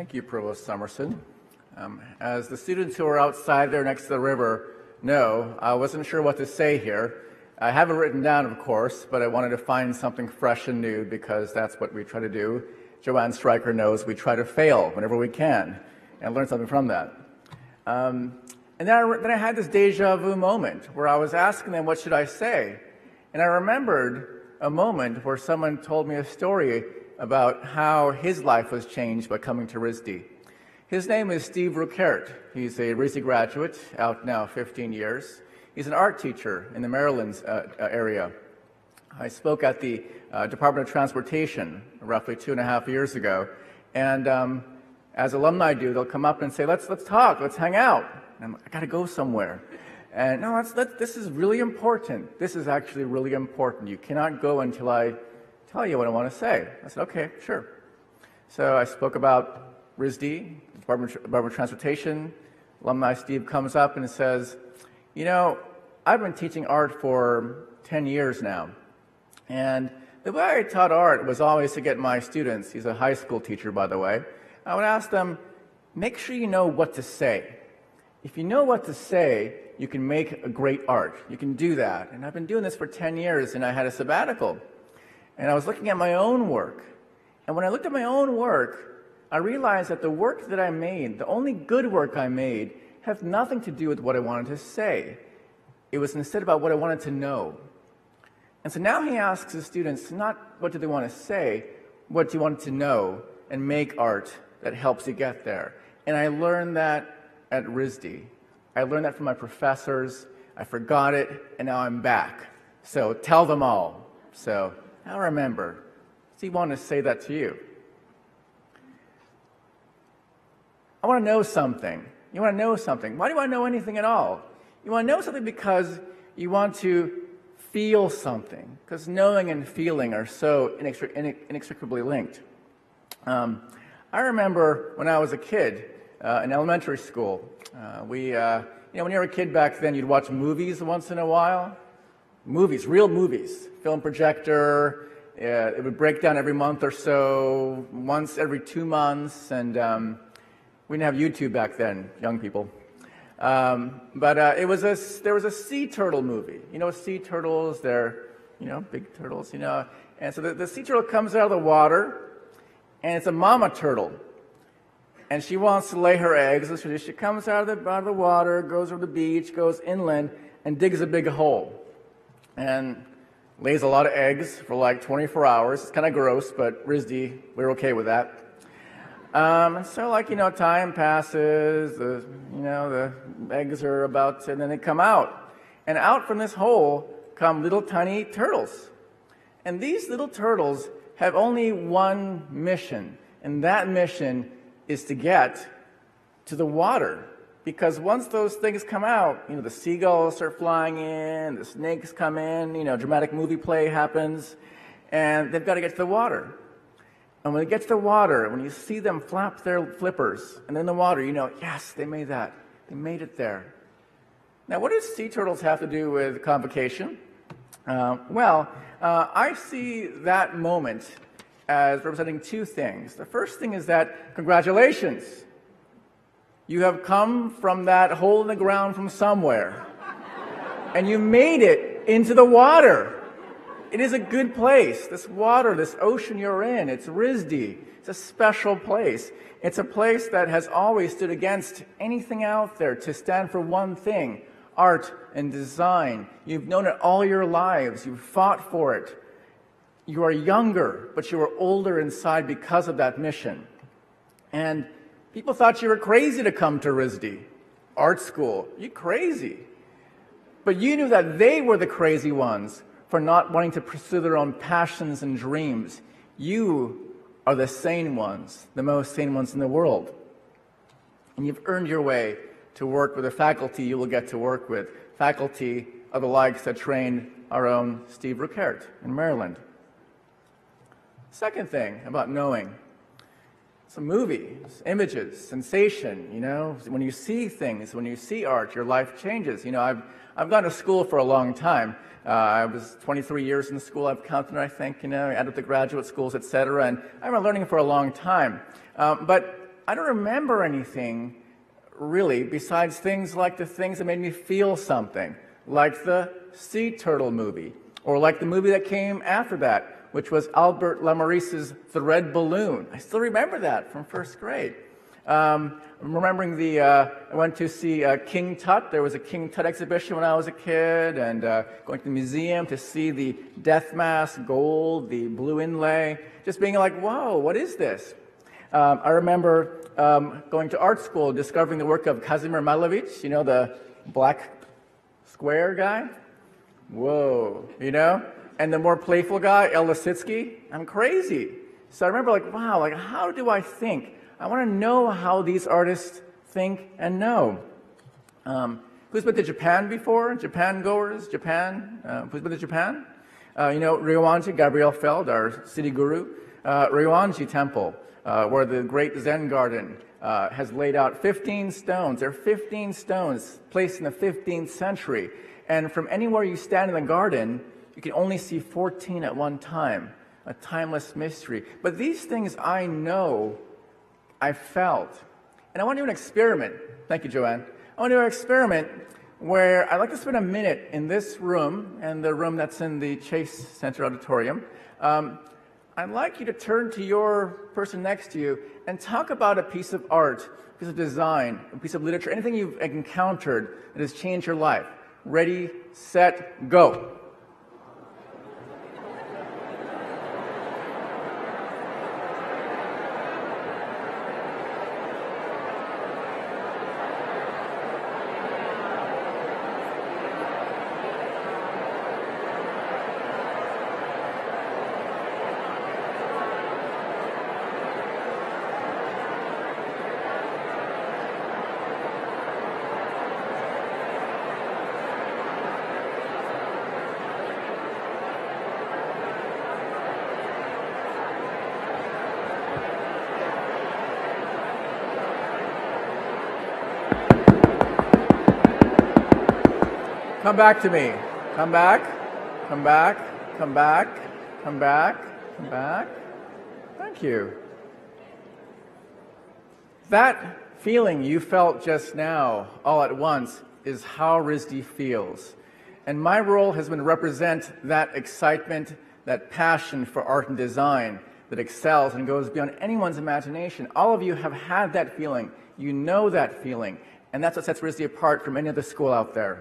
Thank you, Provost Summerson. As the students who are outside there next to the river know, I wasn't sure what to say here. I have it written down, of course, but I wanted to find something fresh and new because that's what we try to do. Joanne Stryker knows we try to fail whenever we can and learn something from that. And then I had this deja vu moment where I was asking them, what should I say? And I remembered a moment where someone told me a story about how his life was changed by coming to RISD. His name is Steve Ruckert. He's a RISD graduate, out now 15 years. He's an art teacher in the Maryland area. I spoke at the Department of Transportation roughly 2.5 years ago, and as alumni do, they'll come up and say, let's talk, let's hang out. And I gotta go somewhere. And no, this is really important. This is actually really important. You cannot go until I tell you what I want to say. I said, okay, sure. So I spoke about RISD, Department of Transportation. Alumni Steve comes up and says, you know, I've been teaching art for 10 years now. And the way I taught art was always to get my students, he's a high school teacher, by the way, I would ask them, make sure you know what to say. If you know what to say, you can make a great art. You can do that. And I've been doing this for 10 years, and I had a sabbatical. And I was looking at my own work. And when I looked at my own work, I realized that the work that I made, the only good work I made, had nothing to do with what I wanted to say. It was instead about what I wanted to know. And so now he asks the students, not what do they want to say, what do you want to know, and make art that helps you get there. And I learned that at RISD. I learned that from my professors. I forgot it, and now I'm back. So tell them all. So now remember, does he want to say that to you? I want to know something. You want to know something. Why do you want to know anything at all? You want to know something because you want to feel something, because knowing and feeling are so inextricably linked. I remember when I was a kid in elementary school, when you were a kid back then, you'd watch movies once in a while. Movies, real movies, film projector. It would break down every month or so, once every 2 months, and we didn't have YouTube back then, young people. But there was a sea turtle movie. You know, sea turtles, they're, big turtles, And so the sea turtle comes out of the water, and it's a mama turtle. And she wants to lay her eggs. So she comes out of the water, goes over the beach, goes inland, and digs a big hole. And lays a lot of eggs for like 24 hours. It's kind of gross, but RISD, we're okay with that. So time passes, the eggs are about to, and then they come out. And out from this hole come little tiny turtles. And these little turtles have only one mission, and that mission is to get to the water. Because once those things come out, the seagulls start flying in, the snakes come in, dramatic movie play happens, and they've got to get to the water. And when they get to the water, when you see them flap their flippers, and in the water, yes, they made that. They made it there. Now, what do sea turtles have to do with convocation? I see that moment as representing two things. The first thing is that, congratulations, you have come from that hole in the ground from somewhere, and you made it into the water. It is a good place. This water, this ocean you're in, it's RISD. It's a special place. It's a place that has always stood against anything out there to stand for one thing, art and design. You've known it all your lives. You've fought for it. You are younger, but you are older inside because of that mission. And people thought you were crazy to come to RISD, art school. You're crazy. But you knew that they were the crazy ones for not wanting to pursue their own passions and dreams. You are the sane ones, the most sane ones in the world. And you've earned your way to work with the faculty you will get to work with, faculty of the likes that trained our own Steve Ruckert in Maryland. Second thing about knowing, some movies, images, sensation, when you see things, when you see art, your life changes. I've gone to school for a long time. I was 23 years in the school, I've counted, I think, added the graduate schools, etc. And I've been learning for a long time. But I don't remember anything really besides things like the things that made me feel something, like the Sea Turtle movie, or like the movie that came after that, which was Albert Lamourisse's The Red Balloon. I still remember that from first grade. I'm remembering I went to see King Tut. There was a King Tut exhibition when I was a kid, and going to the museum to see the death mask, gold, the blue inlay, just being like, whoa, what is this? I remember going to art school, discovering the work of Kazimir Malevich, you know, the black square guy. Whoa, you know? And the more playful guy, El Lissitzky. I'm crazy. So I remember like, wow, like how do I think? I want to know how these artists think and know. Who's been to Japan before? Japan goers? Japan? Who's been to Japan? You know, Ryoanji Gabriel Feld, our city guru. Ryoanji Temple, where the great Zen garden has laid out 15 stones. There are 15 stones placed in the 15th century. And from anywhere you stand in the garden, you can only see 14 at one time. A timeless mystery. But these things I know, I felt. And I want to do an experiment. Thank you, Joanne. I want to do an experiment where I'd like to spend a minute in this room and the room that's in the Chase Center Auditorium. I'd like you to turn to your person next to you and talk about a piece of art, a piece of design, a piece of literature, anything you've encountered that has changed your life. Ready, set, go. Come back to me. Come back. Come back. Come back. Come back. Come back. Thank you. That feeling you felt just now, all at once, is how RISD feels. And my role has been to represent that excitement, that passion for art and design that excels and goes beyond anyone's imagination. All of you have had that feeling. You know that feeling. And that's what sets RISD apart from any other school out there.